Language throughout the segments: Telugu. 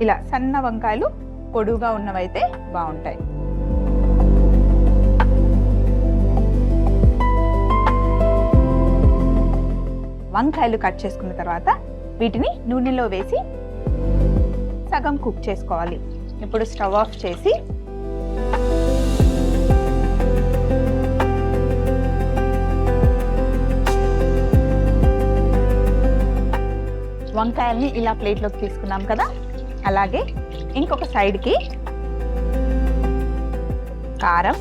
ఇలా సన్న వంకాయలు పొడువుగా ఉన్నవైతే బాగుంటాయి. వంకాయలు కట్ చేసుకున్న తర్వాత వీటిని నూనెలో వేసి సగం కుక్ చేసుకోవాలి. ఇప్పుడు స్టవ్ ఆఫ్ చేసి వంకాయల్ని ఇలా ప్లేట్లోకి తీసుకున్నాం కదా, అలాగే ఇంకొక సైడ్కి కారం,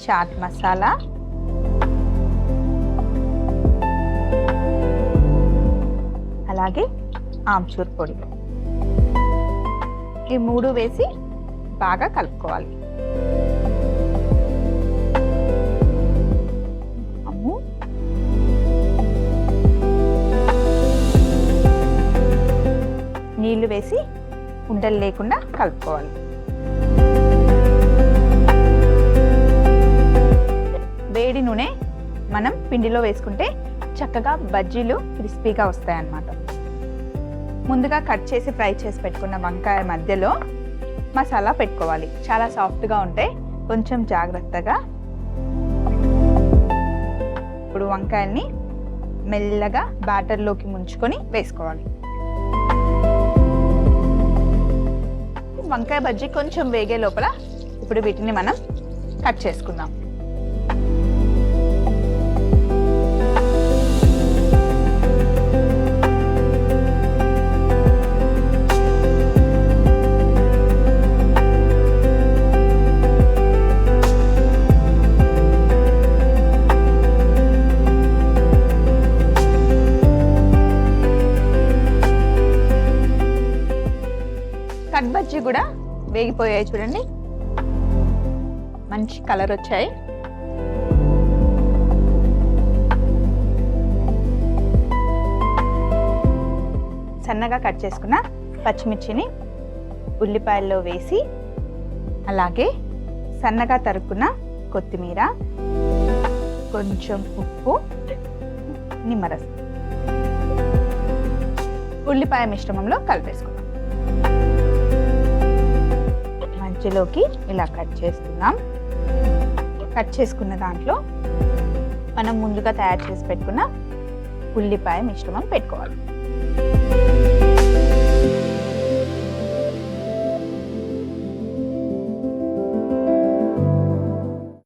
చాట్ మసాలా, అలాగే ఆమ్చూర్ పొడి, ఈ 3 వేసి బాగా కలుపుకోవాలి. నీళ్లు వేసి ఉండలు లేకుండా కలుపుకోవాలి. వేడి నూనె మనం పిండిలో వేసుకుంటే చక్కగా బజ్జీలు క్రిస్పీగా వస్తాయన్నమాట. ముందుగా కట్ చేసి ఫ్రై చేసి పెట్టుకున్న వంకాయ మధ్యలో మసాలా పెట్టుకోవాలి. చాలా సాఫ్ట్గా ఉంటాయి, కొంచెం జాగ్రత్తగా. ఇప్పుడు వంకాయల్ని మెల్లగా బ్యాటర్లోకి ముంచుకొని వేసుకోవాలి. వంకాయ బజ్జీ కొంచెం వేగే లోపల ఇప్పుడు వీటిని మనం కట్ చేసుకుందాం. కట్ బజ్జీ కూడా వేగిపోయాయి చూడండి, మంచి కలర్ వచ్చాయి. సన్నగా కట్ చేసుకున్న పచ్చిమిర్చిని ఉల్లిపాయల్లో వేసి, అలాగే సన్నగా తరుక్కున్న కొత్తిమీర, కొంచెం ఉప్పు, నిమ్మరసం ఉల్లిపాయ మిశ్రమంలో కలిపేసుకుందాం. మధ్యలోకి ఇలా కట్ చేస్తున్నాం. కట్ చేసుకున్న దాంట్లో మనం ముందుగా తయారు చేసి పెట్టుకున్న ఉల్లిపాయ మిశ్రమం పెట్టుకోవాలి.